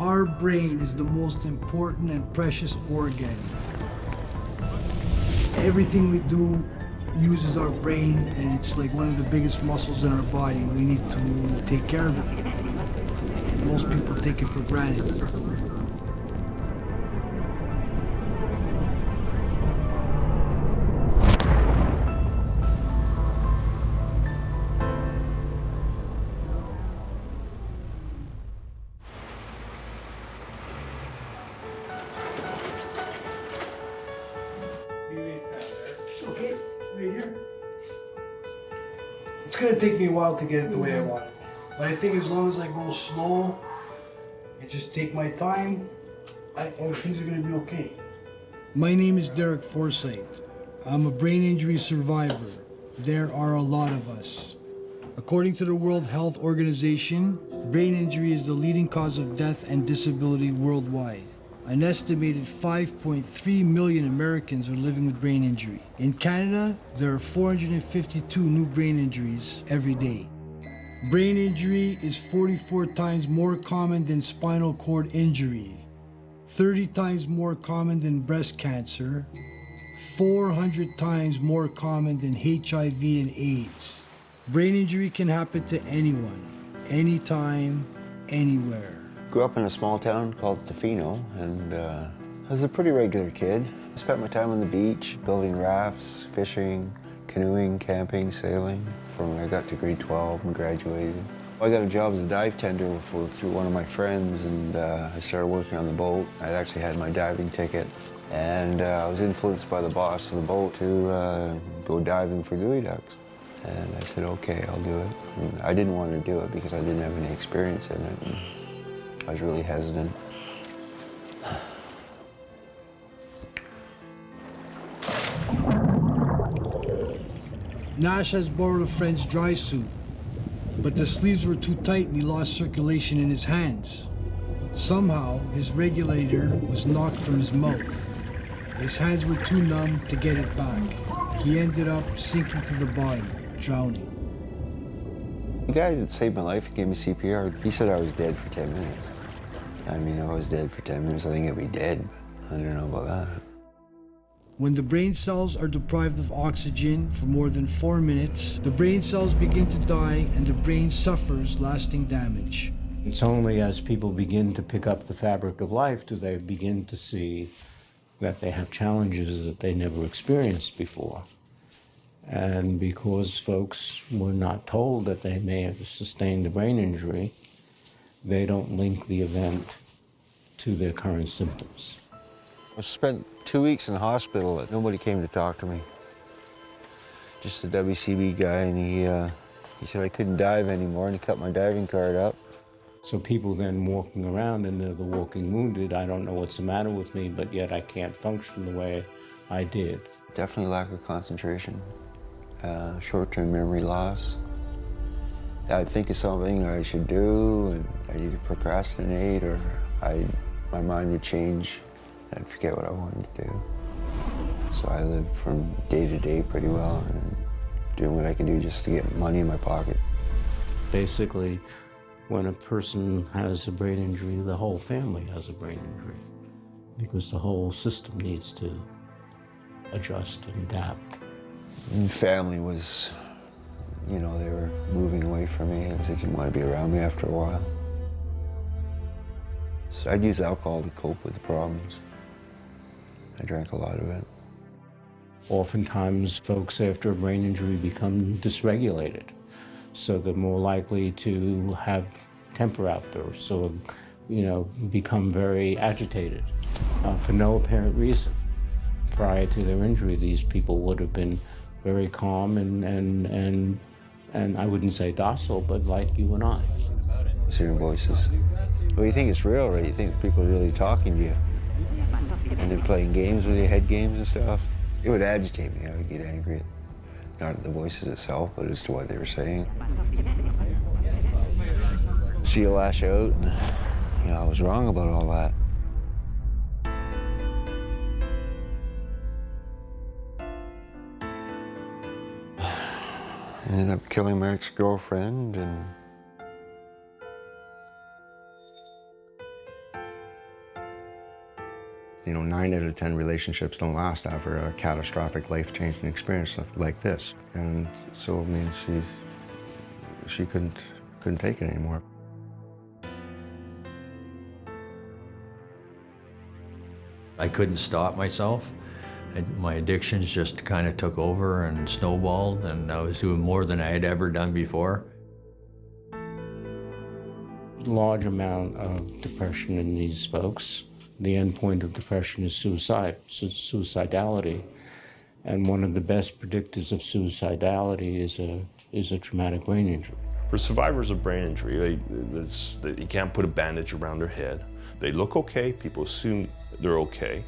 Our brain is the most important and precious organ. Everything we do uses our brain, and it's like one of the biggest muscles in our body. We need to take care of it. Most people take it for granted. Okay, right here. It's gonna take me a while to get it the way I want it. But I think as long as I go slow and just take my time, things are gonna be okay. My name is Derek Forsyth. I'm a brain injury survivor. There are a lot of us. According to the World Health Organization, brain injury is the leading cause of death and disability worldwide. An estimated 5.3 million Americans are living with brain injury. In Canada, there are 452 new brain injuries every day. Brain injury is 44 times more common than spinal cord injury, 30 times more common than breast cancer, 400 times more common than HIV and AIDS. Brain injury can happen to anyone, anytime, anywhere. Grew up in a small town called Tofino, and I was a pretty regular kid. I spent my time on the beach, building rafts, fishing, canoeing, camping, sailing, from when I got to grade 12 and graduated. I got a job as a dive tender through one of my friends, and I started working on the boat. I actually had my diving ticket, and I was influenced by the boss of the boat to go diving for gooey ducks. And I said, okay, I'll do it. And I didn't want to do it because I didn't have any experience in it. And I was really hesitant. Nash has borrowed a friend's dry suit, but the sleeves were too tight and he lost circulation in his hands. Somehow, his regulator was knocked from his mouth. His hands were too numb to get it back. He ended up sinking to the bottom, drowning. The guy that saved my life, he gave me CPR. He said I was dead for 10 minutes. I mean, if I was dead for 10 minutes, I think I'd be dead, but I don't know about that. When the brain cells are deprived of oxygen for more than 4 minutes, the brain cells begin to die and the brain suffers lasting damage. It's only as people begin to pick up the fabric of life do they begin to see that they have challenges that they never experienced before. And because folks were not told that they may have sustained a brain injury, they don't link the event to their current symptoms. I spent 2 weeks in the hospital. Nobody came to talk to me. Just the WCB guy, and he said I couldn't dive anymore, and he cut my diving card up. So people then walking around, and they're the walking wounded. I don't know what's the matter with me, but yet I can't function the way I did. Definitely lack of concentration, short-term memory loss. I'd think of something I should do, and I'd either procrastinate or my mind would change. I'd forget what I wanted to do. So I lived from day to day pretty well and doing what I could do just to get money in my pocket. Basically, when a person has a brain injury, the whole family has a brain injury because the whole system needs to adjust and adapt. And family was, you know, they were moving away from me. They didn't want to be around me after a while. So I'd use alcohol to cope with the problems. I drank a lot of it. Oftentimes, folks after a brain injury become dysregulated, so they're more likely to have temper outbursts or, become very agitated for no apparent reason. Prior to their injury, these people would have been very calm and I wouldn't say docile, but like you and I. Hearing voices. Well, you think it's real, right? You think people are really talking to you. And they're playing games with you, head games and stuff. It would agitate me. I would get angry, not at the voices itself, but as to what they were saying. See you lash out, and I was wrong about all that. I ended up killing my ex-girlfriend, and You know, 9 out of 10 relationships don't last after a catastrophic life-changing experience like this. And so, I mean, she couldn't take it anymore. I couldn't stop myself. My addictions just kind of took over and snowballed, and I was doing more than I had ever done before. Large amount of depression in these folks. The end point of depression is suicide, suicidality. And one of the best predictors of suicidality is a traumatic brain injury. For survivors of brain injury, you can't put a bandage around their head. They look okay, people assume they're okay,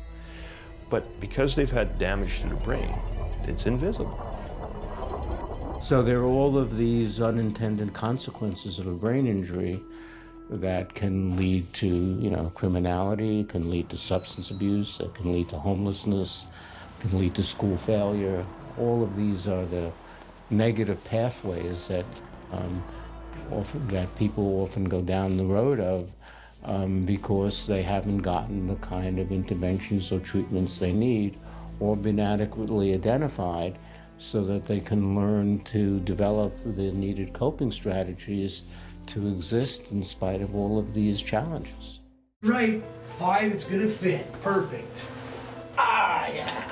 but because they've had damage to the brain, it's invisible. So there are all of these unintended consequences of a brain injury that can lead to, you know, criminality, can lead to substance abuse, that can lead to homelessness, can lead to school failure. All of these are the negative pathways that that people often go down the road of because they haven't gotten the kind of interventions or treatments they need or been adequately identified so that they can learn to develop the needed coping strategies to exist in spite of all of these challenges. Right, 5, it's gonna fit, perfect. Ah, yeah.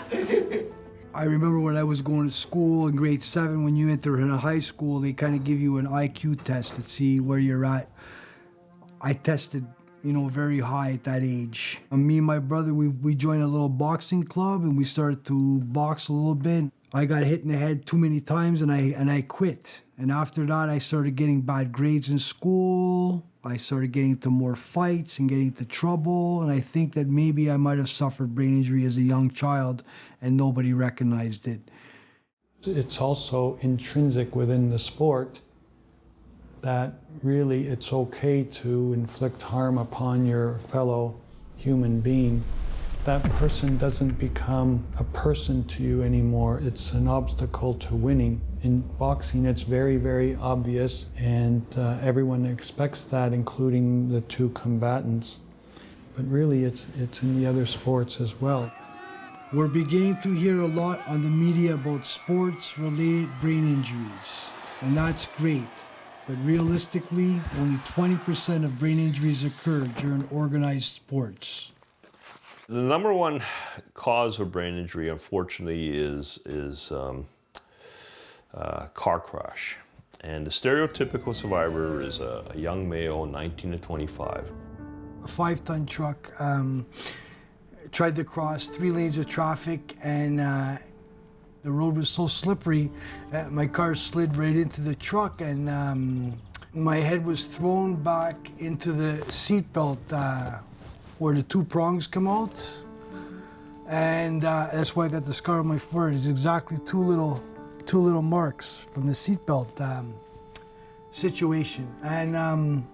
I remember when I was going to school in grade 7, when you enter in a high school, they kind of give you an IQ test to see where you're at. I tested, you know, very high at that age. Me and my brother, we joined a little boxing club and we started to box a little bit. I got hit in the head too many times and I quit. And after that, I started getting bad grades in school. I started getting into more fights and getting into trouble. And I think that maybe I might have suffered brain injury as a young child and nobody recognized it. It's also intrinsic within the sport that really it's okay to inflict harm upon your fellow human being. That person doesn't become a person to you anymore. It's an obstacle to winning. In boxing, it's very, very obvious, and everyone expects that, including the two combatants. But really, it's in the other sports as well. We're beginning to hear a lot on the media about sports-related brain injuries, and that's great. But realistically, only 20% of brain injuries occur during organized sports. The number one cause of brain injury, unfortunately, is car crash. And the stereotypical survivor is a young male, 19 to 25. A 5-ton truck tried to cross 3 lanes of traffic, and the road was so slippery, my car slid right into the truck, and my head was thrown back into the seatbelt where the 2 prongs come out, and that's why I got the scar on my forehead. It's exactly two little marks from the seatbelt situation, and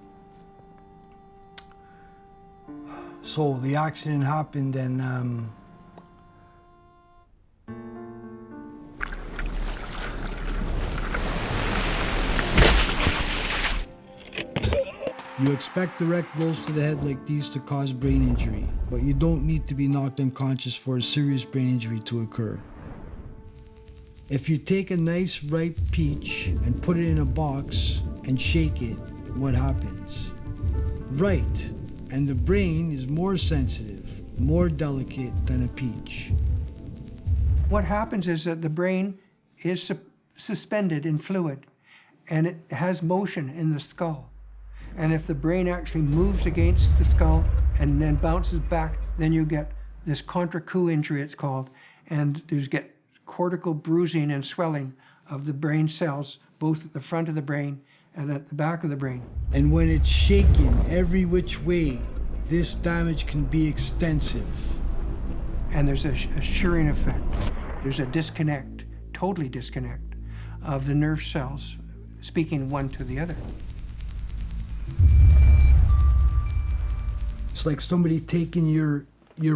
so the accident happened, and you expect direct blows to the head like these to cause brain injury, but you don't need to be knocked unconscious for a serious brain injury to occur. If you take a nice ripe peach and put it in a box and shake it, what happens? Right, and the brain is more sensitive, more delicate than a peach. What happens is that the brain is suspended in fluid, and it has motion in the skull. And if the brain actually moves against the skull and then bounces back, then you get this contre-coup injury, it's called, and there's get cortical bruising and swelling of the brain cells, both at the front of the brain and at the back of the brain. And when it's shaken every which way, this damage can be extensive. And there's a shearing effect. There's a disconnect, totally disconnect, of the nerve cells speaking one to the other. It's like somebody taking your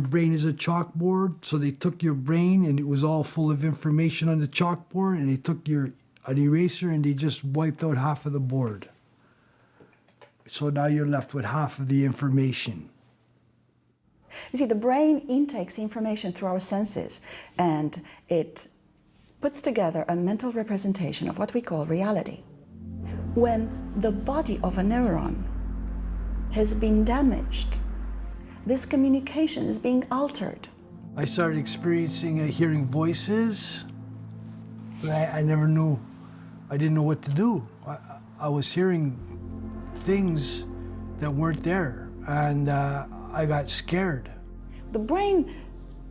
brain as a chalkboard. So they took your brain and it was all full of information on the chalkboard, and they took an eraser and they just wiped out half of the board. So now you're left with half of the information. You see, the brain intakes information through our senses, and it puts together a mental representation of what we call reality. When the body of a neuron has been damaged, this communication is being altered. I started experiencing hearing voices. I never knew. I didn't know what to do. I was hearing things that weren't there, and I got scared. The brain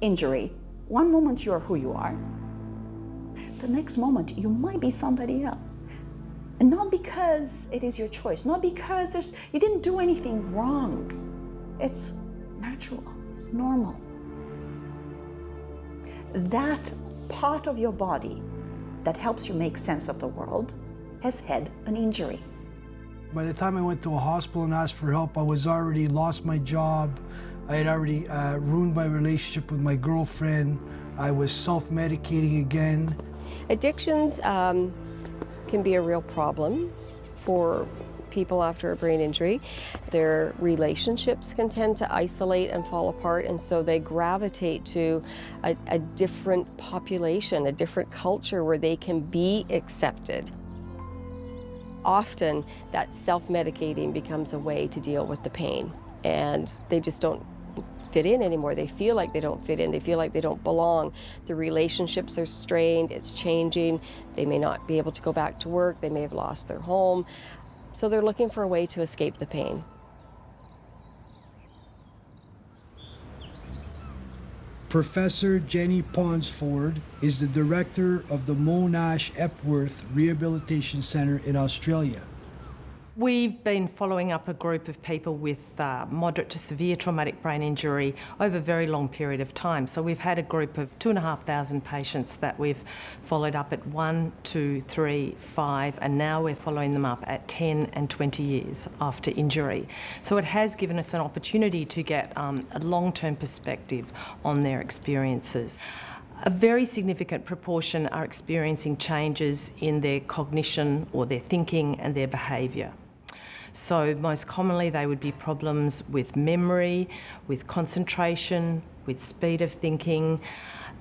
injury, one moment you're who you are, the next moment you might be somebody else. And not because it is your choice, not because you didn't do anything wrong. It's natural, it's normal. That part of your body that helps you make sense of the world has had an injury. By the time I went to a hospital and asked for help, I was already lost my job. I had already ruined my relationship with my girlfriend. I was self-medicating again. Addictions can be a real problem for people after a brain injury. Their relationships can tend to isolate and fall apart, and so they gravitate to a different population, a different culture where they can be accepted. Often that self-medicating becomes a way to deal with the pain, and they just don't fit in anymore. They feel like they don't fit in. They feel like they don't belong. The relationships are strained. It's changing. They may not be able to go back to work. They may have lost their home. So they're looking for a way to escape the pain. Professor Jenny Ponsford is the director of the Monash Epworth Rehabilitation Centre in Australia. We've been following up a group of people with moderate to severe traumatic brain injury over a very long period of time. So we've had a group of 2,500 patients that we've followed up at 1, 2, 3, 5, and now we're following them up at 10 and 20 years after injury. So it has given us an opportunity to get a long-term perspective on their experiences. A very significant proportion are experiencing changes in their cognition or their thinking and their behaviour. So most commonly they would be problems with memory, with concentration, with speed of thinking.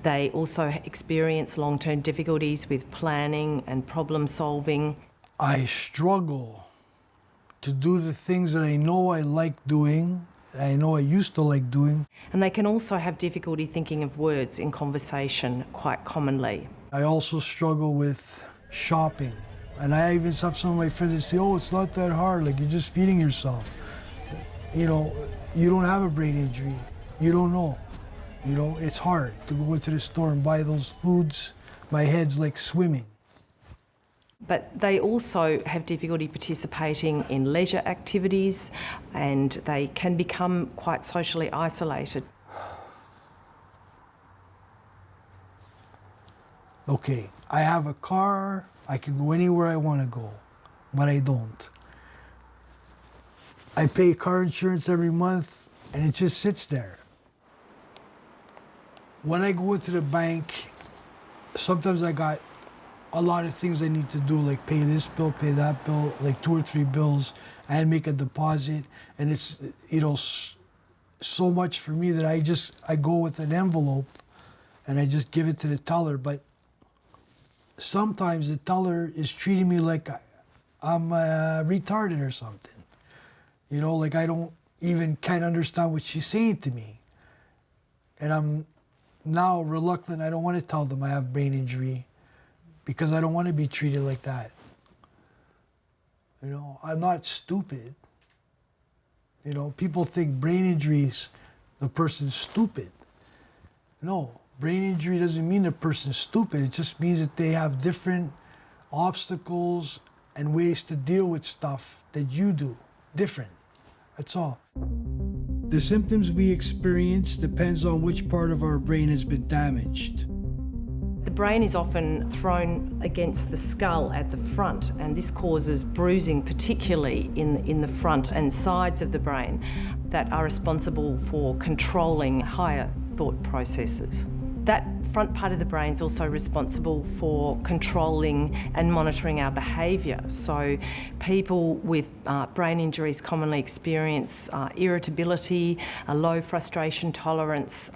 They also experience long-term difficulties with planning and problem solving. I struggle to do the things that I know I like doing, I know I used to like doing. And they can also have difficulty thinking of words in conversation quite commonly. I also struggle with shopping. And I even have some of my friends that say, oh, it's not that hard, like you're just feeding yourself. You know, you don't have a brain injury. You don't know. You know, it's hard to go into the store and buy those foods. My head's like swimming. But they also have difficulty participating in leisure activities, and they can become quite socially isolated. Okay, I have a car, I can go anywhere I want to go, but I don't. I pay car insurance every month, and it just sits there. When I go into the bank, sometimes I got a lot of things I need to do, like pay this bill, pay that bill, like 2 or 3 bills, and make a deposit. And it's, you know, so much for me that I go with an envelope and I just give it to the teller. But sometimes the teller is treating me like I'm retarded or something. You know, like I don't even can't understand what she's saying to me. And I'm now reluctant. I don't want to tell them I have brain injury, because I don't want to be treated like that. You know, I'm not stupid. You know, people think brain injuries, the person's stupid. No, brain injury doesn't mean the person's stupid. It just means that they have different obstacles and ways to deal with stuff that you do, different. That's all. The symptoms we experience depends on which part of our brain has been damaged. The brain is often thrown against the skull at the front, and this causes bruising, particularly in the front and sides of the brain, that are responsible for controlling higher thought processes. That front part of the brain is also responsible for controlling and monitoring our behaviour. So people with brain injuries commonly experience irritability, a low frustration tolerance,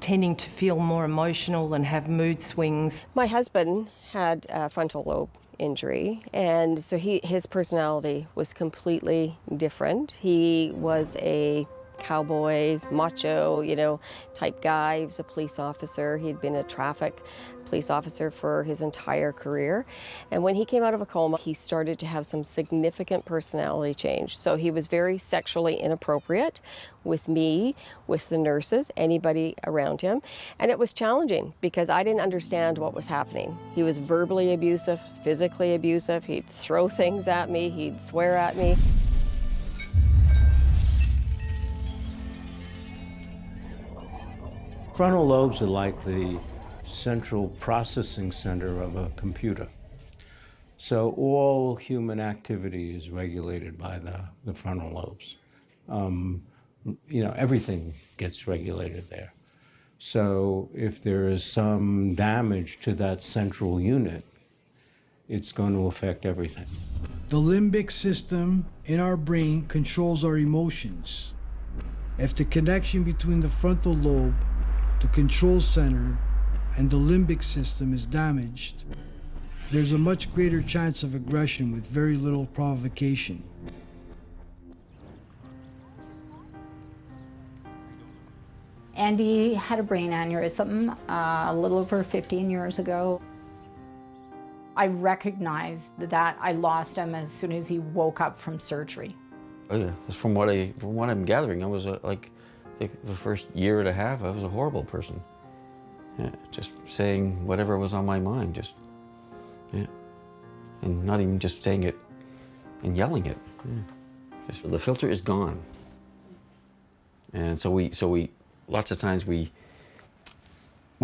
tending to feel more emotional and have mood swings. My husband had a frontal lobe injury, and so his personality was completely different. He was a cowboy, macho, type guy. He was a police officer. He'd been a traffic police officer for his entire career. And when he came out of a coma, he started to have some significant personality change. So he was very sexually inappropriate with me, with the nurses, anybody around him. And it was challenging because I didn't understand what was happening. He was verbally abusive, physically abusive. He'd throw things at me. He'd swear at me. Frontal lobes are like the central processing center of a computer. So all human activity is regulated by the frontal lobes. Everything gets regulated there. So if there is some damage to that central unit, it's going to affect everything. The limbic system in our brain controls our emotions. If the connection between the frontal lobe, the control center, and the limbic system is damaged, there's a much greater chance of aggression with very little provocation. Andy had a brain aneurysm a little over 15 years ago. I recognized that I lost him as soon as he woke up from surgery. Oh yeah, from what I'm gathering, I was the first year and a half, I was a horrible person. Yeah, just saying whatever was on my mind, and not even just saying it and yelling it. Yeah. Just the filter is gone, and so we lots of times we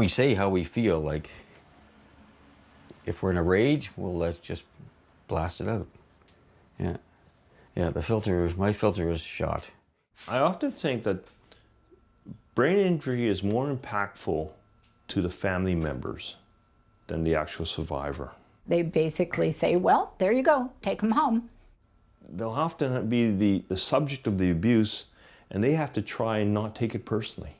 say how we feel. Like if we're in a rage, well, let's just blast it out. Yeah, my filter is shot. I often think that brain injury is more impactful to the family members than the actual survivor. They basically say, well, there you go, take him home. They'll often be the subject of the abuse, and they have to try and not take it personally.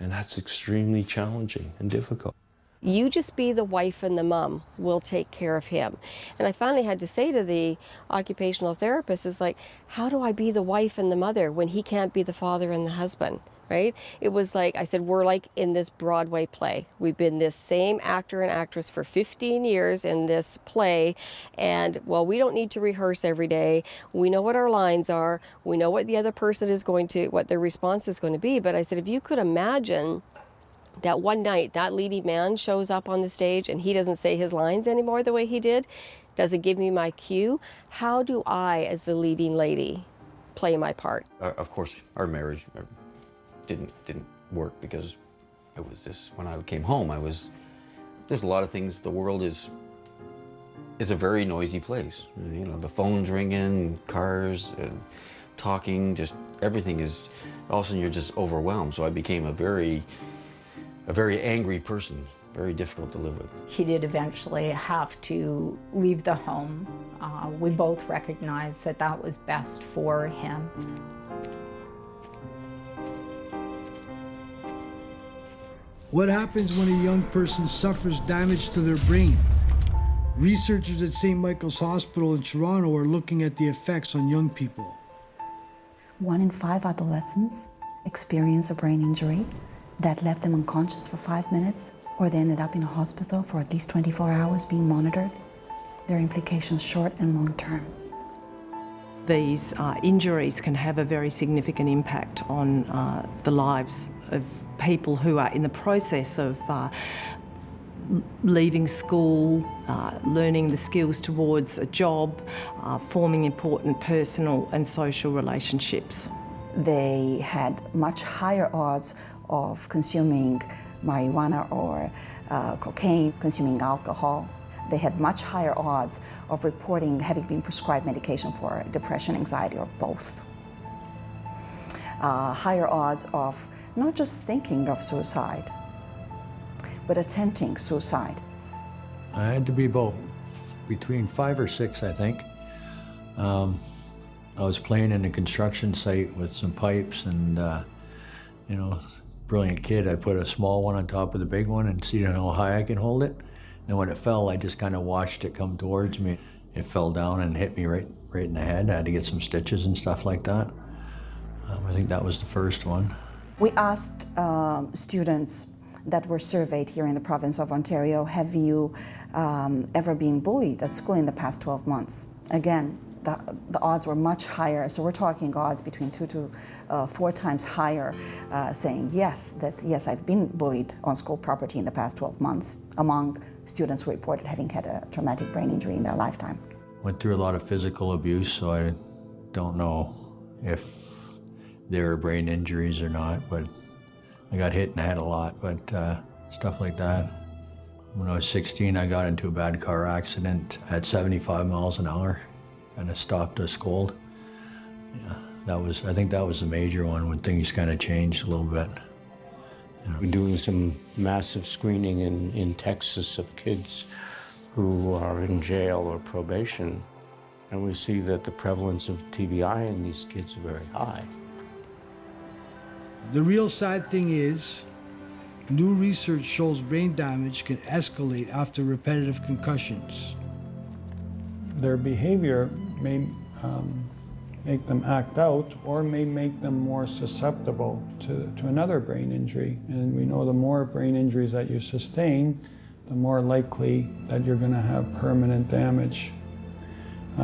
And that's extremely challenging and difficult. You just be the wife and the mom. We'll take care of him. And I finally had to say to the occupational therapist, is like, how do I be the wife and the mother when he can't be the father and the husband, right? It was like, I said, we're like in this Broadway play. We've been this same actor and actress for 15 years in this play. And well, we don't need to rehearse every day. We know what our lines are. We know what the other person is what their response is going to be. But I said, if you could imagine that one night that leading man shows up on the stage and he doesn't say his lines anymore the way he did, doesn't give me my cue, how do I, as the leading lady, play my part? Of course, our marriage didn't work because when I came home, there's a lot of things. The world is a very noisy place. The phone's ringing, cars, and talking, just everything is, all of a sudden you're just overwhelmed. So I became a very angry person, very difficult to live with. He did eventually have to leave the home. We both recognized that that was best for him. What happens when a young person suffers damage to their brain? Researchers at St. Michael's Hospital in Toronto are looking at the effects on young people. 1 in 5 adolescents experience a brain injury that left them unconscious for 5 minutes, or they ended up in a hospital for at least 24 hours being monitored. There are implications short and long term. These injuries can have a very significant impact on the lives of people who are in the process of leaving school, learning the skills towards a job, forming important personal and social relationships. They had much higher odds of consuming marijuana or cocaine, consuming alcohol. They had much higher odds of reporting having been prescribed medication for depression, anxiety, or both. Higher odds of not just thinking of suicide, but attempting suicide. I had to be both, between 5 or 6, I think. I was playing in a construction site with some pipes and, you know, brilliant kid. I put a small one on top of the big one and see how high I can hold it. And when it fell, I just kind of watched it come towards me. It fell down and hit me right in the head. I had to get some stitches and stuff like that. I think that was the first one. We asked students that were surveyed here in the province of Ontario, have you ever been bullied at school in the past 12 months? Again, the odds were much higher, so we're talking odds between 2 to 4 times higher, saying yes, I've been bullied on school property in the past 12 months among students who reported having had a traumatic brain injury in their lifetime. Went through a lot of physical abuse, so I don't know if there were brain injuries or not, but I got hit in the head a lot, but stuff like that. When I was 16, I got into a bad car accident at 75 miles an hour. Kind of stopped us cold. Yeah, I think that was the major one when things kind of changed a little bit. Yeah. We're doing some massive screening in Texas of kids who are in jail or probation, and we see that the prevalence of TBI in these kids are very high. The real sad thing is, new research shows brain damage can escalate after repetitive concussions. Their behavior may make them act out or may make them more susceptible to another brain injury. And we know the more brain injuries that you sustain, the more likely that you're going to have permanent damage.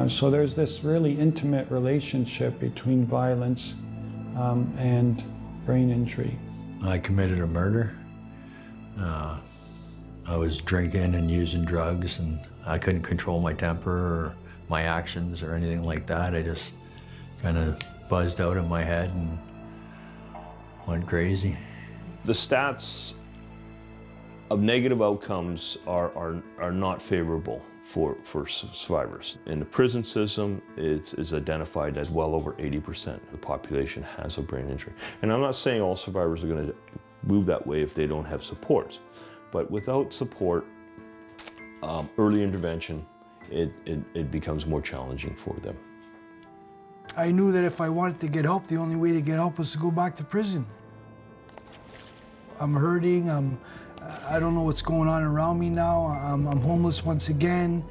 So there's this really intimate relationship between violence and brain injury. I committed a murder. I was drinking and using drugs, and I couldn't control my temper or my actions or anything like that. I just kind of buzzed out of my head and went crazy. The stats of negative outcomes are not favorable for survivors. In the prison system, it's identified as well over 80% of the population has a brain injury. And I'm not saying all survivors are going to move that way if they don't have support, but without support, early intervention, it becomes more challenging for them. I knew that if I wanted to get help, the only way to get help was to go back to prison. I'm hurting, I don't know what's going on around me now. I'm homeless once again,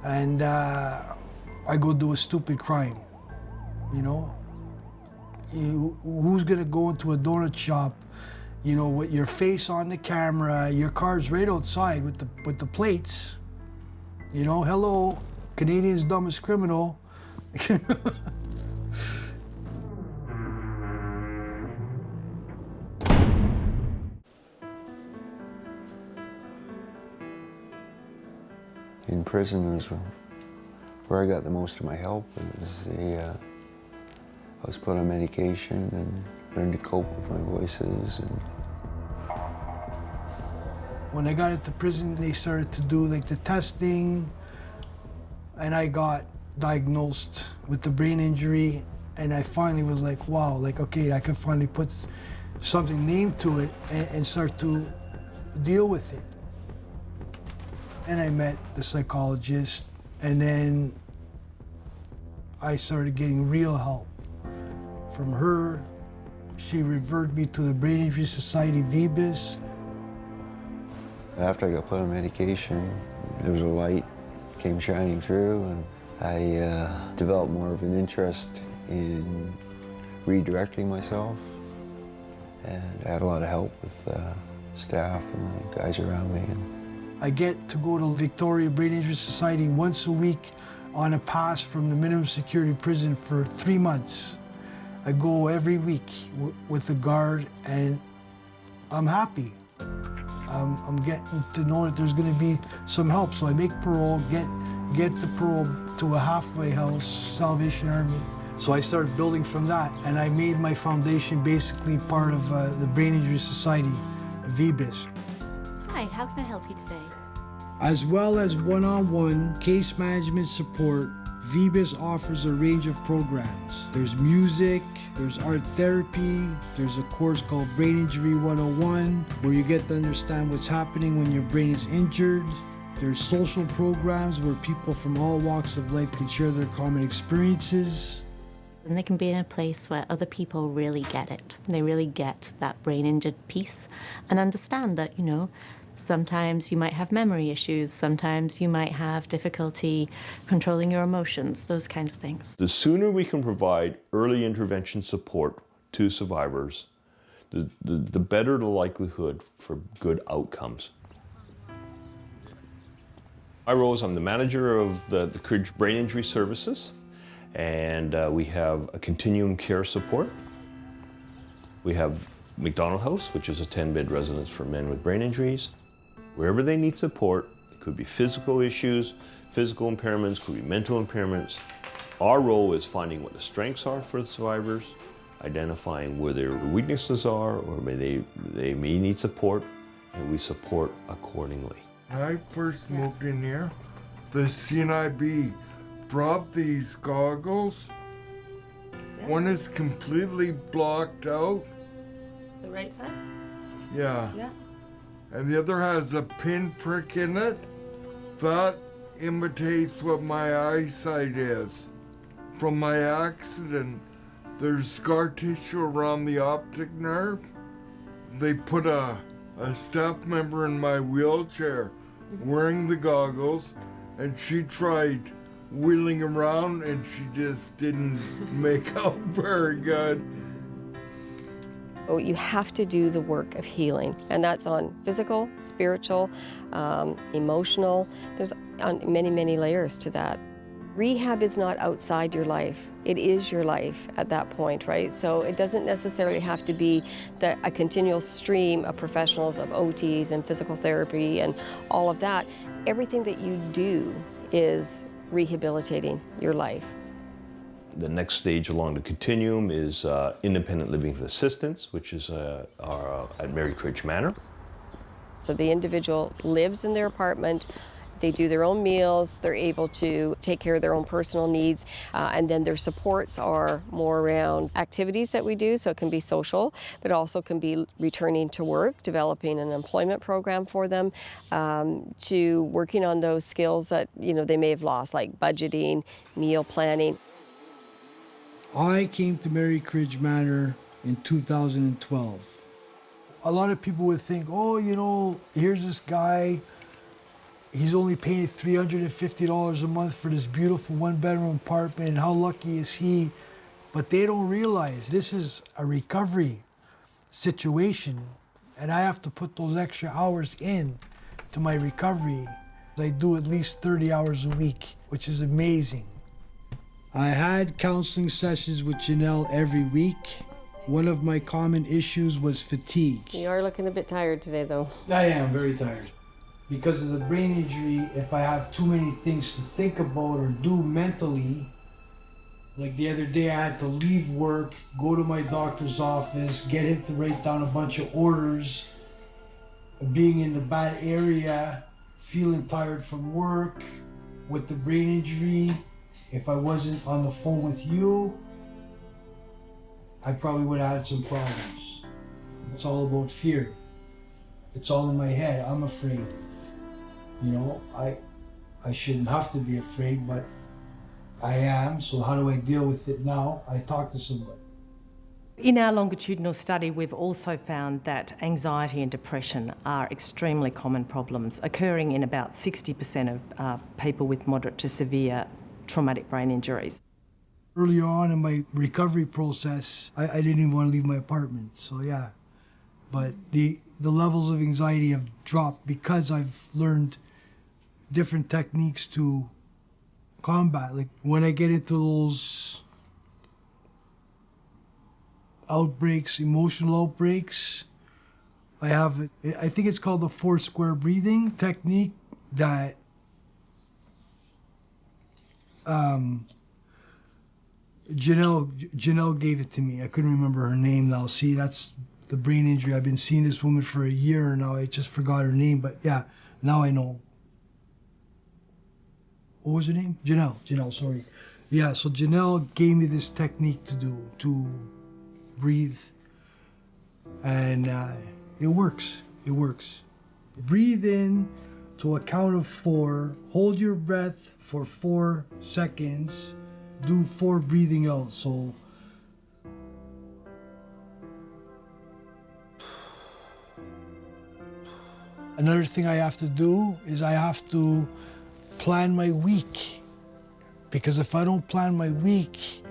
and I go do a stupid crime, you know? Who's gonna go into a donut shop, you know, with your face on the camera, your car's right outside with the plates, you know, hello, Canadian's dumbest criminal. In prison was where I got the most of my help. It was I was put on medication and learned to cope with my voices. And when I got into prison, they started to do like the testing, and I got diagnosed with the brain injury, and I finally was like, wow, like, okay, I can finally put something named to it and start to deal with it. And I met the psychologist, and then I started getting real help from her. She referred me to the Brain Injury Society, VBIS. after I got put on medication, there was a light came shining through, and I developed more of an interest in redirecting myself. And I had a lot of help with staff and the guys around me. I get to go to Victoria Brain Injury Society once a week on a pass from the minimum security prison for 3 months. I go every week with a guard, and I'm happy. I'm getting to know that there's going to be some help. So I make parole, get the parole to a halfway house, Salvation Army. So I started building from that, and I made my foundation basically part of the Brain Injury Society, VBIS. Hi, how can I help you today? As well as one-on-one case management support VBIS offers a range of programs. There's music, there's art therapy, there's a course called Brain Injury 101, where you get to understand what's happening when your brain is injured. There's social programs where people from all walks of life can share their common experiences. And they can be in a place where other people really get it. They really get that brain injured piece and understand that, sometimes you might have memory issues, sometimes you might have difficulty controlling your emotions, those kind of things. The sooner we can provide early intervention support to survivors, the better the likelihood for good outcomes. I'm the manager of the Cridge Brain Injury Services, and we have a continuum care support. We have McDonald House, which is a 10-bed residence for men with brain injuries. Wherever they need support, it could be physical issues, physical impairments, could be mental impairments. Our role is finding what the strengths are for the survivors, identifying where their weaknesses are, or they may need support, and we support accordingly. When I first moved in here, the CNIB brought these goggles. One is completely blocked out. The right side? Yeah. Yeah. And the other has a pinprick in it. That imitates what my eyesight is. From my accident, there's scar tissue around the optic nerve. They put a staff member in my wheelchair wearing the goggles, and she tried wheeling around and she just didn't make out very good. You have to do the work of healing, and that's on physical, spiritual, emotional. There's many, many layers to that. Rehab is not outside your life. It is your life at that point, right? So it doesn't necessarily have to be a continual stream of professionals, of OTs and physical therapy and all of that. Everything that you do is rehabilitating your life. The next stage along the continuum is independent living with assistance, which is at Mary Cridge Manor. So the individual lives in their apartment, they do their own meals, they're able to take care of their own personal needs, and then their supports are more around activities that we do, so it can be social, but also can be returning to work, developing an employment program for them, to working on those skills that they may have lost, like budgeting, meal planning. I came to Mary Cridge Manor in 2012. A lot of people would think, here's this guy, he's only paying $350 a month for this beautiful one-bedroom apartment, and how lucky is he? But they don't realize this is a recovery situation, and I have to put those extra hours in to my recovery. I do at least 30 hours a week, which is amazing. I had counseling sessions with Janelle every week. One of my common issues was fatigue. You are looking a bit tired today, though. I am very tired. Because of the brain injury, if I have too many things to think about or do mentally, like the other day I had to leave work, go to my doctor's office, get him to write down a bunch of orders, being in the bad area, feeling tired from work, with the brain injury. If I wasn't on the phone with you, I probably would have had some problems. It's all about fear. It's all in my head. I'm afraid. I shouldn't have to be afraid, but I am. So how do I deal with it now? I talk to somebody. In our longitudinal study, we've also found that anxiety and depression are extremely common problems, occurring in about 60% of people with moderate to severe traumatic brain injuries. Earlier on in my recovery process, I didn't even want to leave my apartment, so yeah. But the levels of anxiety have dropped because I've learned different techniques to combat. Like when I get into those outbreaks, emotional outbreaks, I think it's called the 4 square breathing technique that Janelle gave it to me. I couldn't remember her name now. See, that's the brain injury. I've been seeing this woman for a year now. I just forgot her name, but yeah, now I know. what was her name? Janelle, sorry. Yeah, so Janelle gave me this technique to breathe. And it works. Breathe in to a count of 4. Hold your breath for 4 seconds. Do 4 breathing out. So another thing I have to do is I have to plan my week. Because if I don't plan my week,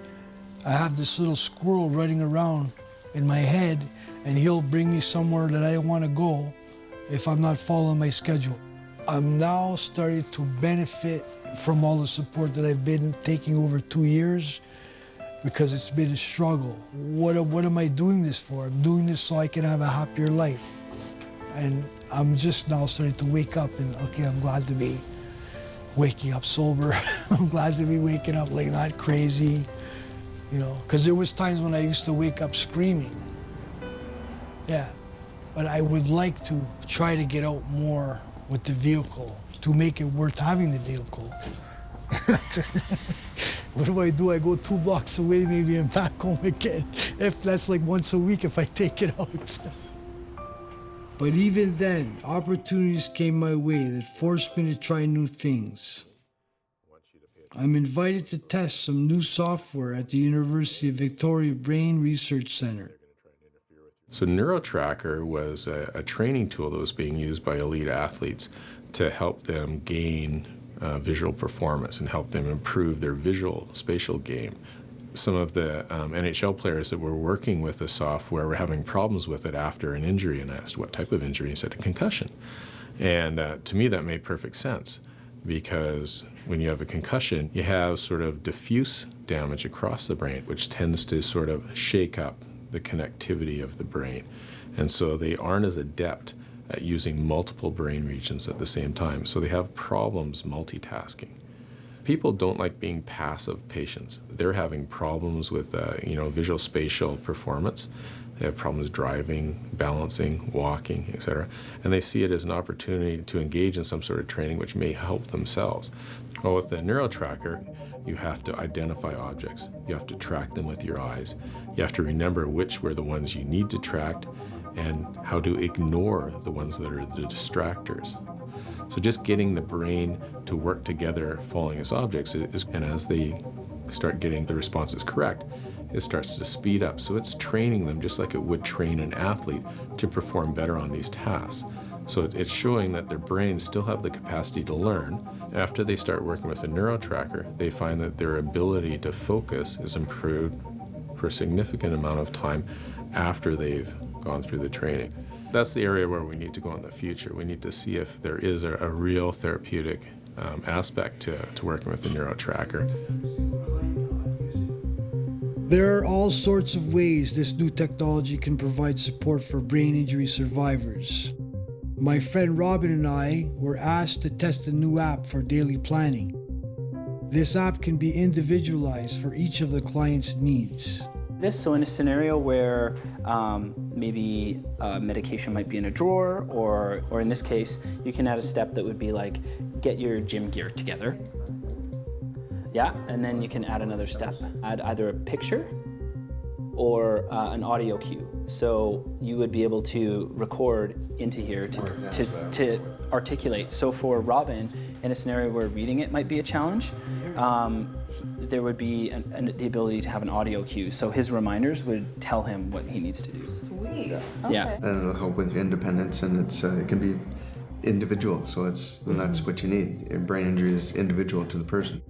I have this little squirrel running around in my head, and he'll bring me somewhere that I don't want to go if I'm not following my schedule. I'm now starting to benefit from all the support that I've been taking over 2 years, because it's been a struggle. What am I doing this for? I'm doing this so I can have a happier life. And I'm just now starting to wake up and, okay, I'm glad to be waking up sober. I'm glad to be waking up like not crazy, you know, because there was times when I used to wake up screaming. Yeah, but I would like to try to get out more with the vehicle to make it worth having the vehicle. What do? I go 2 blocks away maybe and back home again. If that's like once a week if I take it out. But even then, opportunities came my way that forced me to try new things. I'm invited to test some new software at the University of Victoria Brain Research Center. So NeuroTracker was a training tool that was being used by elite athletes to help them gain visual performance and help them improve their visual spatial game. Some of the NHL players that were working with the software were having problems with it after an injury, and I asked what type of injury. He said a concussion. And to me that made perfect sense, because when you have a concussion, you have sort of diffuse damage across the brain, which tends to sort of shake up the connectivity of the brain. And so they aren't as adept at using multiple brain regions at the same time. So they have problems multitasking. People don't like being passive patients. They're having problems with visual spatial performance. They have problems driving, balancing, walking, etc. And they see it as an opportunity to engage in some sort of training which may help themselves. Well, with the NeuroTracker, you have to identify objects. You have to track them with your eyes. You have to remember which were the ones you need to track and how to ignore the ones that are the distractors. So just getting the brain to work together following its objects, and as they start getting the responses correct, it starts to speed up. So it's training them just like it would train an athlete to perform better on these tasks. So it's showing that their brains still have the capacity to learn. After they start working with a NeuroTracker, they find that their ability to focus is improved for a significant amount of time after they've gone through the training. That's the area where we need to go in the future. We need to see if there is a real therapeutic aspect to working with the NeuroTracker. There are all sorts of ways this new technology can provide support for brain injury survivors. My friend Robin and I were asked to test a new app for daily planning. This app can be individualized for each of the client's needs. So in a scenario where maybe medication might be in a drawer, or in this case, you can add a step that would be like, get your gym gear together. Yeah, and then you can add another step. Add either a picture or an audio cue. So you would be able to record into here to articulate. So for Robin, in a scenario where reading it might be a challenge, there would be the ability to have an audio cue. So his reminders would tell him what he needs to do. Sweet. Okay. Yeah. And it'll help with independence, and it can be individual. So that's what you need. Brain injury is individual to the person.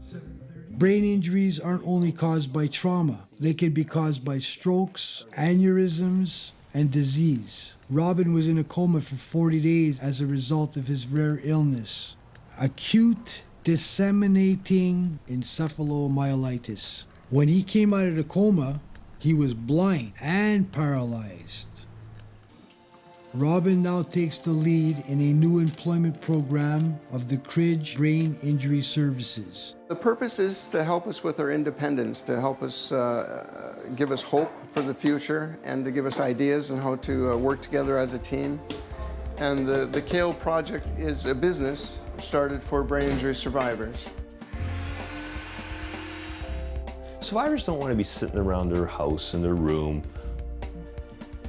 Brain injuries aren't only caused by trauma. They can be caused by strokes, aneurysms, and disease. Robin was in a coma for 40 days as a result of his rare illness, acute disseminating encephalomyelitis. When he came out of the coma, he was blind and paralyzed. Robin now takes the lead in a new employment program of the Cridge Brain Injury Services. The purpose is to help us with our independence, to help us give us hope for the future, and to give us ideas on how to work together as a team. And the KALE project is a business started for brain injury survivors. Survivors don't want to be sitting around their house in their room,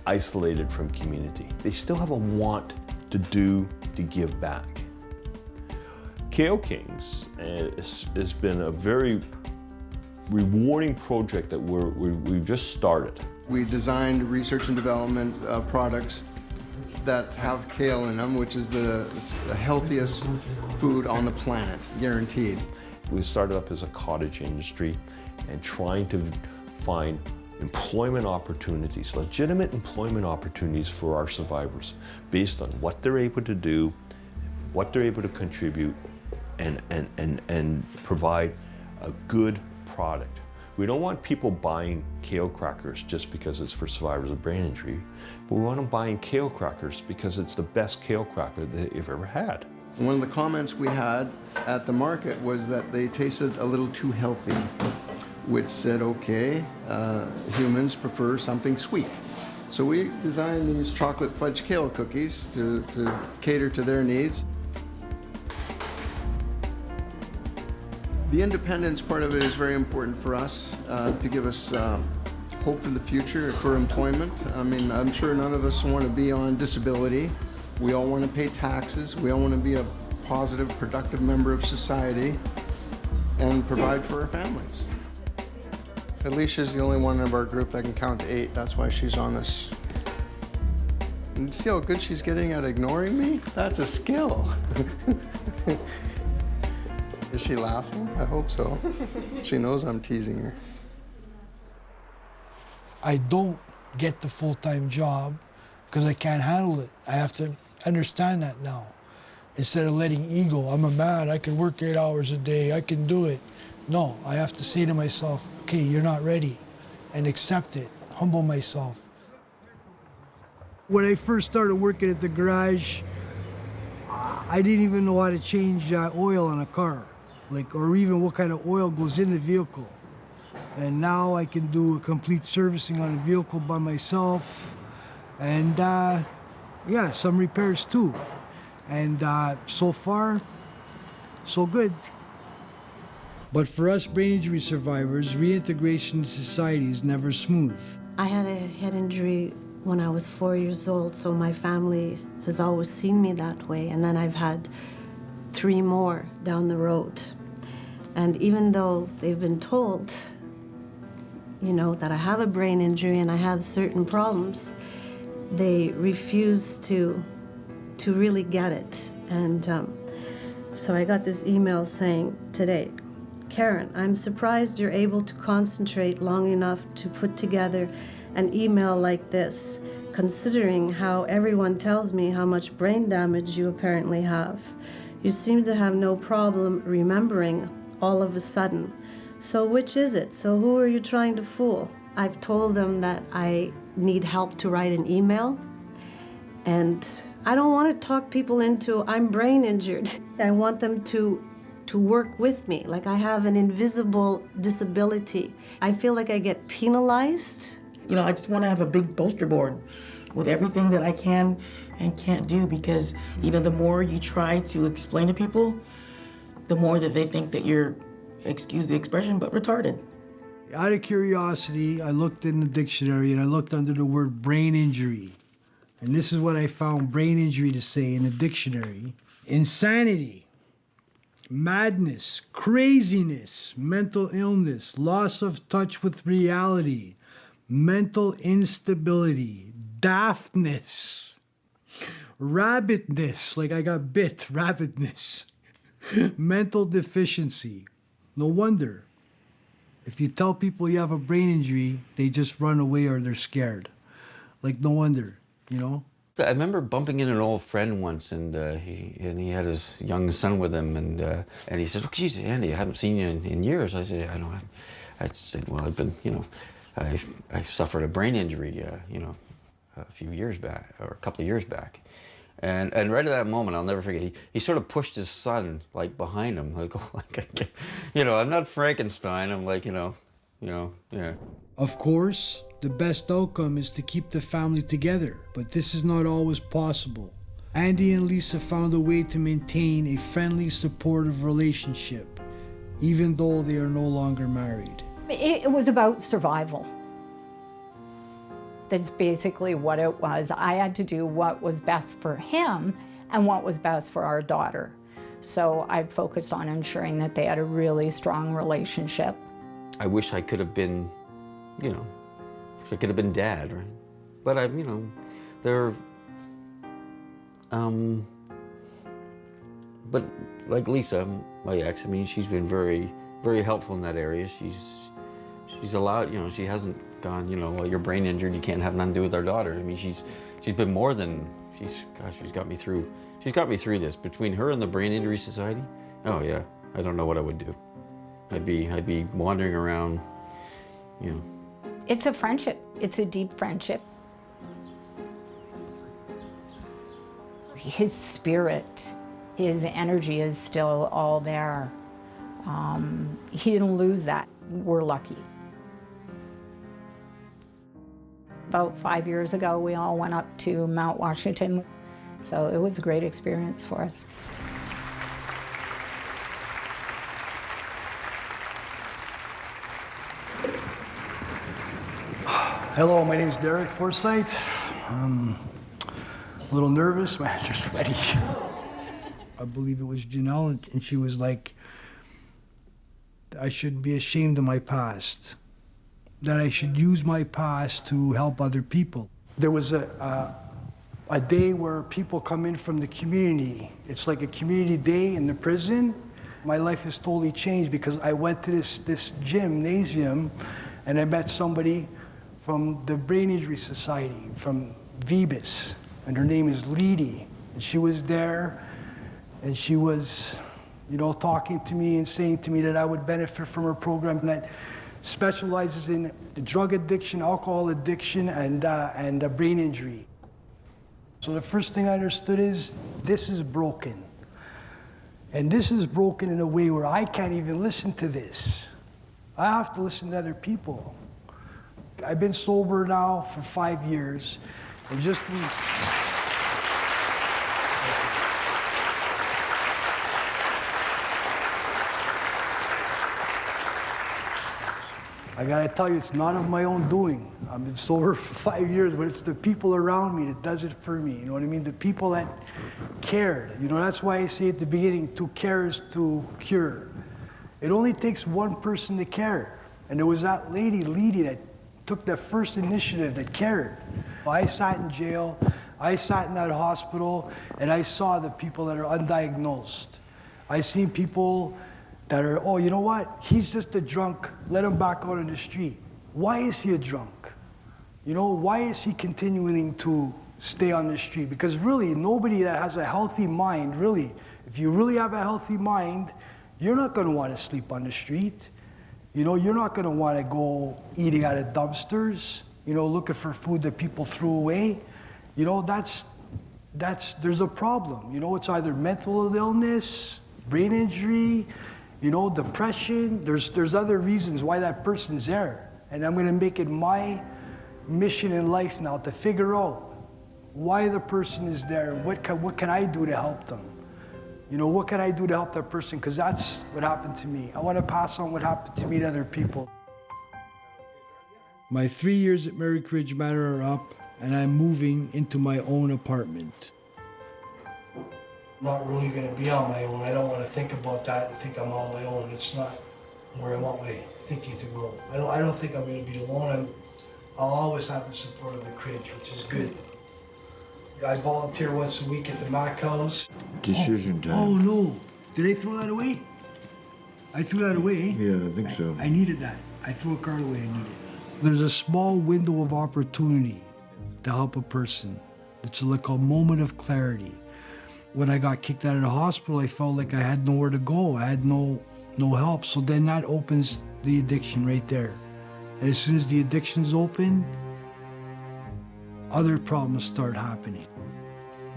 isolated from community. They still have a want to give back. KO Kings has been a very rewarding project that we've just started. We designed research and development products that have kale in them, which is the healthiest food on the planet, guaranteed. We started up as a cottage industry and trying to find employment opportunities, legitimate employment opportunities for our survivors based on what they're able to do, what they're able to contribute, and provide a good product. We don't want people buying kale crackers just because it's for survivors of brain injury, but we want them buying kale crackers because it's the best kale cracker that they've ever had. One of the comments we had at the market was that they tasted a little too healthy, which said, okay, humans prefer something sweet. So we designed these chocolate fudge kale cookies to cater to their needs. The independence part of it is very important for us to give us hope for the future, for employment. I mean, I'm sure none of us want to be on disability. We all want to pay taxes. We all want to be a positive, productive member of society and provide for our families. Alicia's the only one of our group that can count to 8. That's why she's on this. And see how good she's getting at ignoring me? That's a skill. Is she laughing? I hope so. She knows I'm teasing her. I don't get the full-time job because I can't handle it. I have to understand that now. Instead of letting ego, I'm a man, I can work 8 hours a day, I can do it. No, I have to say to myself, okay, you're not ready, and accept it, humble myself. When I first started working at the garage, I didn't even know how to change oil on a car, or even what kind of oil goes in the vehicle. And now I can do a complete servicing on a vehicle by myself, and yeah, some repairs too. And so far, so good. But for us brain injury survivors, reintegration into society is never smooth. I had a head injury when I was 4 years old, so my family has always seen me that way. And then I've had 3 more down the road. And even though they've been told, you know, that I have a brain injury and I have certain problems, they refuse to really get it. And so I got this email saying today, Karen, I'm surprised you're able to concentrate long enough to put together an email like this, considering how everyone tells me how much brain damage you apparently have. You seem to have no problem remembering all of a sudden. So which is it? So who are you trying to fool? I've told them that I need help to write an email, and I don't want to talk people into I'm brain injured. I want them to work with me, like I have an invisible disability. I feel like I get penalized. You know, I just want to have a big poster board with everything that I can and can't do, because, you know, the more you try to explain to people, the more that they think that you're, excuse the expression, but retarded. Out of curiosity, I looked in the dictionary and I looked under the word brain injury. And this is what I found brain injury to say in the dictionary. Insanity, madness, craziness, mental illness, loss of touch with reality, mental instability, daftness, rabbitness, like I got bit, rabbitness, mental deficiency. No wonder. If you tell people you have a brain injury, they just run away or they're scared. Like, no wonder, you know? I remember bumping into an old friend once, and he had his young son with him, and he said, "Oh, geez, Andy, I haven't seen you in years." I said, "I know." I said, "Well, I've been, you know, I suffered a brain injury, you know, a few years back, or a couple of years back." And right at that moment, I'll never forget, he sort of pushed his son, like, behind him. Like, you know, I'm not Frankenstein. I'm like, you know, yeah. Of course, the best outcome is to keep the family together, but this is not always possible. Andy and Lisa found a way to maintain a friendly, supportive relationship, even though they are no longer married. It was about survival. That's basically what it was. I had to do what was best for him and what was best for our daughter. So I focused on ensuring that they had a really strong relationship. I wish I could have been, you know, wish I could have been dad, right? But you know, they're, but like Lisa, my ex, I mean, she's been very, very helpful in that area. She's allowed, you know, she hasn't gone, you know, well, you're brain injured, you can't have nothing to do with our daughter. I mean, she's been more than, she's got me through this. Between her and the Brain Injury Society, oh yeah, I don't know what I would do. I'd be wandering around, you know. It's a friendship. It's a deep friendship. His spirit, his energy is still all there. He didn't lose that. We're lucky. About 5 years ago, we all went up to Mount Washington. So it was a great experience for us. Hello, my name is Derek Forsyth. I'm a little nervous, my hands are sweaty. I believe it was Janelle, and she was like, I should be ashamed of my past, that I should use my past to help other people. There was a day where people come in from the community. It's like a community day in the prison. My life has totally changed because I went to this gymnasium and I met somebody from the Brain Injury Society, from VBIS, and her name is Leedy. And she was there, and she was, you know, talking to me and saying to me that I would benefit from her program that specializes in drug addiction, alcohol addiction, and brain injury. So the first thing I understood is this is broken. And this is broken in a way where I can't even listen to this. I have to listen to other people. I've been sober now for 5 years, and just I gotta tell you, it's not of my own doing. I've been sober for 5 years, but it's the people around me that does it for me. You know what I mean? The people that cared. You know, that's why I say at the beginning, to care is to cure. It only takes one person to care. And there was that lady, Leedy, that took the first initiative, that cared. I sat in jail, I sat in that hospital, and I saw the people that are undiagnosed. I seen people that are, oh, you know what? He's just a drunk. Let him back out on the street. Why is he a drunk? You know, why is he continuing to stay on the street? Because really, nobody that has a healthy mind, really, if you really have a healthy mind, you're not going to want to sleep on the street. You know, you're not going to want to go eating out of dumpsters, you know, looking for food that people threw away. You know, there's a problem. You know, it's either mental illness, brain injury, you know, depression. There's other reasons why that person's there. And I'm going to make it my mission in life now to figure out why the person is there. What can I do to help them? You know, what can I do to help that person? Because that's what happened to me. I want to pass on what happened to me to other people. My 3 years at Merrick Ridge Manor are up, and I'm moving into my own apartment. I'm not really going to be on my own. I don't want to think about that and think I'm on my own. It's not where I want my thinking to go. I don't think I'm going to be alone. I'll always have the support of the Ridge, which is good. I volunteer once a week at the Mac House. Decision time. Oh no, did I throw that away? I threw that away. Yeah, I think so. I needed that. I threw a card away, I needed it. There's a small window of opportunity to help a person. It's like a moment of clarity. When I got kicked out of the hospital, I felt like I had nowhere to go. I had no help. So then that opens the addiction right there. And as soon as the addiction's open, other problems start happening.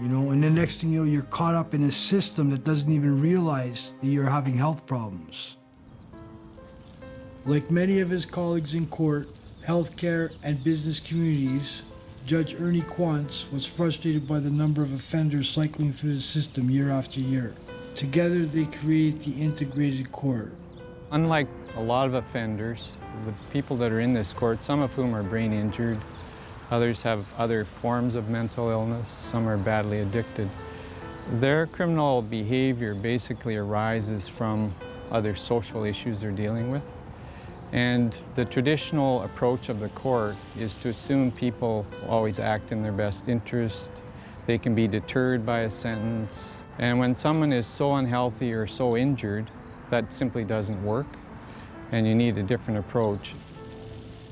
You know, and the next thing you know, you're caught up in a system that doesn't even realize that you're having health problems. Like many of his colleagues in court, healthcare, and business communities, Judge Ernie Quantz was frustrated by the number of offenders cycling through the system year after year. Together, they create the integrated court. Unlike a lot of offenders, the people that are in this court, some of whom are brain injured, others have other forms of mental illness, some are badly addicted. Their criminal behavior basically arises from other social issues they're dealing with. And the traditional approach of the court is to assume people always act in their best interest. They can be deterred by a sentence. And when someone is so unhealthy or so injured, that simply doesn't work, and you need a different approach.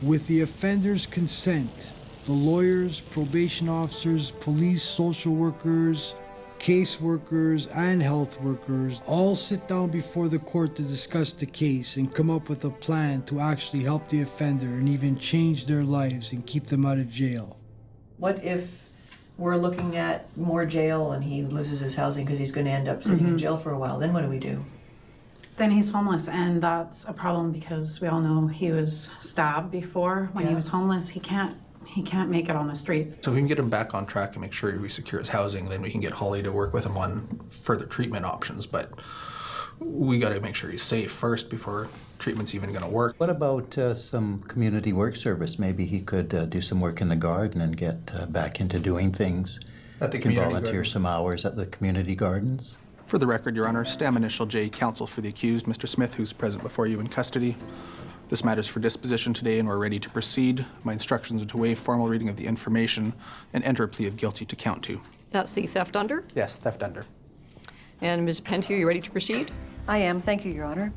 With the offender's consent, the lawyers, probation officers, police, social workers, caseworkers, and health workers all sit down before the court to discuss the case and come up with a plan to actually help the offender and even change their lives and keep them out of jail. What if we're looking at more jail and he loses his housing because he's going to end up sitting in jail for a while? Then what do we do? Then he's homeless, and that's a problem because we all know he was stabbed before when he was homeless. He can't make it on the streets. So if we can get him back on track and make sure we secure his housing, then we can get Holly to work with him on further treatment options. But we got to make sure he's safe first before treatment's even going to work. What about some community work service? Maybe he could do some work in the garden and get back into doing things. At the He can community volunteer garden. some hours at the community gardens. For the record, Your Honor, Stam Initial J, counsel for the accused, Mr. Smith, who's present before you in custody. This matter is for disposition today, and we're ready to proceed. My instructions are to waive formal reading of the information and enter a plea of guilty to count 2. That's the theft under? Yes, theft under. And Ms. Penty, are you ready to proceed? I am. Thank you, Your Honor.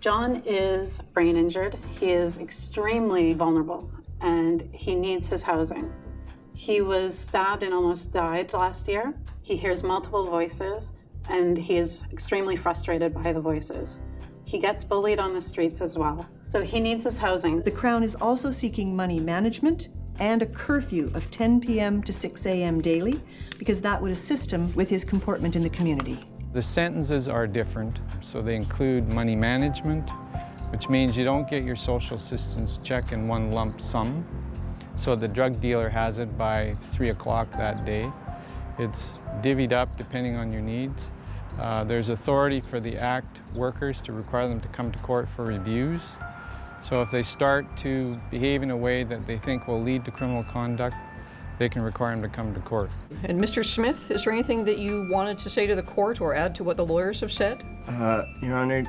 John is brain injured. He is extremely vulnerable, and he needs his housing. He was stabbed and almost died last year. He hears multiple voices, and he is extremely frustrated by the voices. He gets bullied on the streets as well. So he needs his housing. The Crown is also seeking money management and a curfew of 10 p.m. to 6 a.m. daily, because that would assist him with his comportment in the community. The sentences are different, so they include money management, which means you don't get your social assistance check in one lump sum. So the drug dealer has it by 3 o'clock that day. It's divvied up depending on your needs. There's authority for the ACT workers to require them to come to court for reviews. So if they start to behave in a way that they think will lead to criminal conduct, they can require them to come to court. And Mr. Smith, is there anything that you wanted to say to the court or add to what the lawyers have said? Your Honor,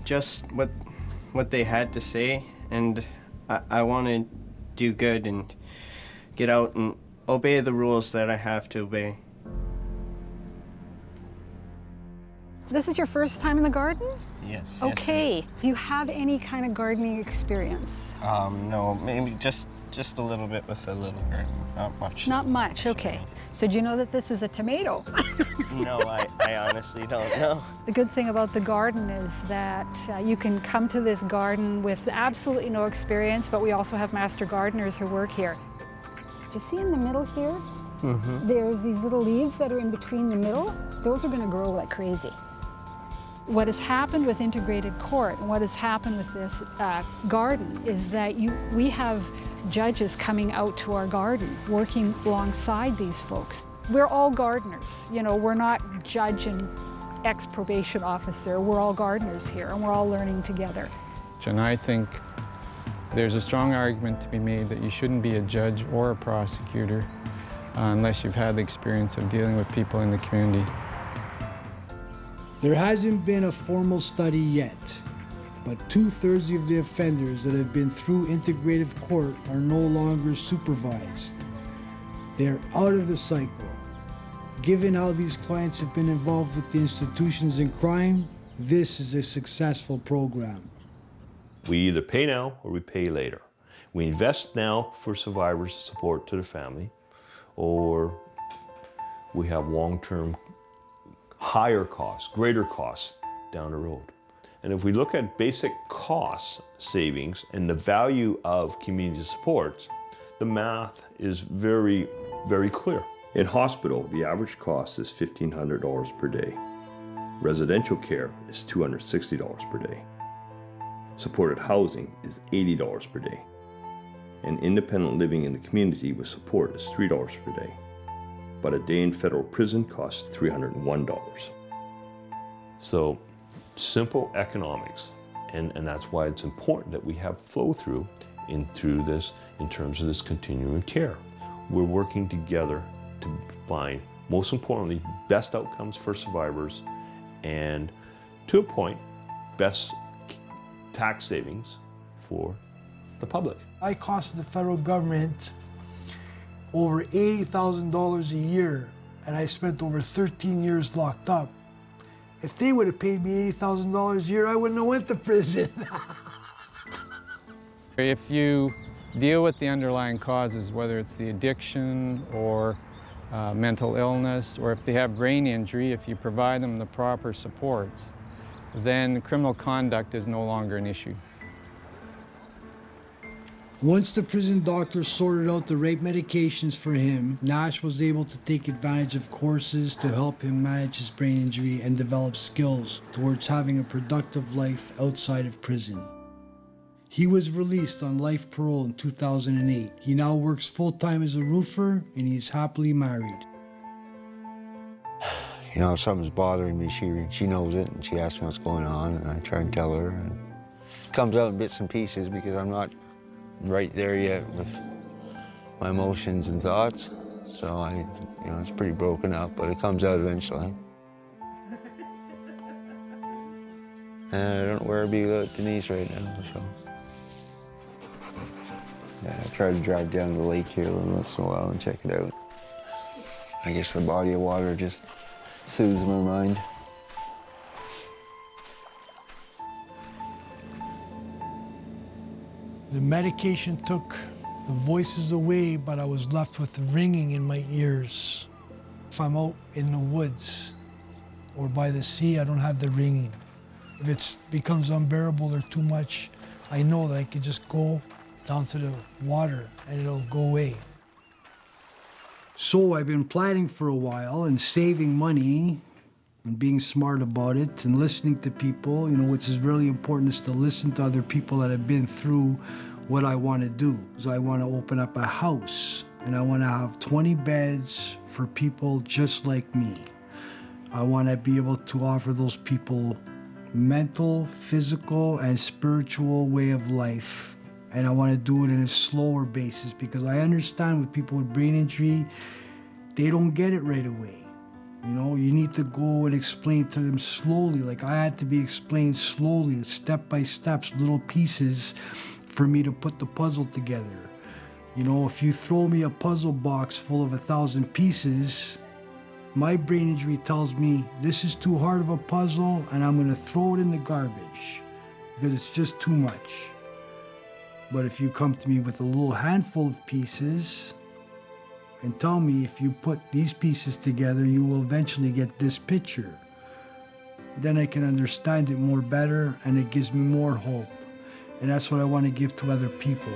just what they had to say, and I want to do good and get out and obey the rules that I have to obey. So this is your first time in the garden? Yes. Okay. Yes, Do you have any kind of gardening experience? no, maybe just a little bit with a little garden, not much. Not much, okay. So do you know that this is a tomato? No, I honestly don't know. The good thing about the garden is that you can come to this garden with absolutely no experience, but we also have master gardeners who work here. Do you see in the middle here? Mm-hmm. There's these little leaves that are in between the middle. Those are going to grow like crazy. What has happened with integrated court and what has happened with this garden is that we have judges coming out to our garden, working alongside these folks. We're all gardeners, you know, we're not judge and ex-probation officer, we're all gardeners here and we're all learning together. And I think there's a strong argument to be made that you shouldn't be a judge or a prosecutor unless you've had the experience of dealing with people in the community. There hasn't been a formal study yet, but 2/3 of the offenders that have been through integrative court are no longer supervised. They're out of the cycle. Given how these clients have been involved with the institutions in crime, this is a successful program. We either pay now or we pay later. We invest now for survivors' support to the family, or we have long-term higher costs, greater costs down the road. And if we look at basic cost savings and the value of community supports, the math is very, very clear. In hospital, the average cost is $1,500 per day. Residential care is $260 per day. Supported housing is $80 per day. And independent living in the community with support is $3 per day. But a day in federal prison costs $301. So simple economics And that's why it's important that we have flow through through this in terms of this continuing care. We're working together to find, most importantly, best outcomes for survivors and, to a point, best tax savings for the public. I cost the federal government over $80,000 a year, and I spent over 13 years locked up. If they would have paid me $80,000 a year, I wouldn't have went to prison. If you deal with the underlying causes, whether it's the addiction or mental illness, or if they have brain injury, if you provide them the proper supports, then criminal conduct is no longer an issue. Once the prison doctor sorted out the right medications for him, Nash was able to take advantage of courses to help him manage his brain injury and develop skills towards having a productive life outside of prison. He was released on life parole in 2008. He now works full-time as a roofer, and he is happily married. You know, if something's bothering me, she knows it, and she asks me what's going on, and I try and tell her. And it comes out in bits and pieces because I'm not right there yet with my emotions and thoughts. So it's pretty broken up, but it comes out eventually. And I don't know where I'd be without Denise right now, so. Yeah, I try to drive down the lake here once in a while and check it out. I guess the body of water just soothes my mind. The medication took the voices away, but I was left with the ringing in my ears. If I'm out in the woods or by the sea, I don't have the ringing. If it becomes unbearable or too much, I know that I could just go down to the water and it'll go away. So I've been planning for a while and saving money and being smart about it and listening to people, which is really important, is to listen to other people that have been through what I want to do. So I want to open up a house and I want to have 20 beds for people just like me. I want to be able to offer those people mental, physical, and spiritual way of life. And I want to do it in a slower basis because I understand with people with brain injury, they don't get it right away. You need to go and explain to them slowly. Like I had to be explained slowly, step by step, little pieces for me to put the puzzle together. If you throw me a puzzle box full of 1,000 pieces, my brain injury tells me this is too hard of a puzzle and I'm gonna throw it in the garbage because it's just too much. But if you come to me with a little handful of pieces and tell me if you put these pieces together, you will eventually get this picture, then I can understand it more better and it gives me more hope. And that's what I want to give to other people.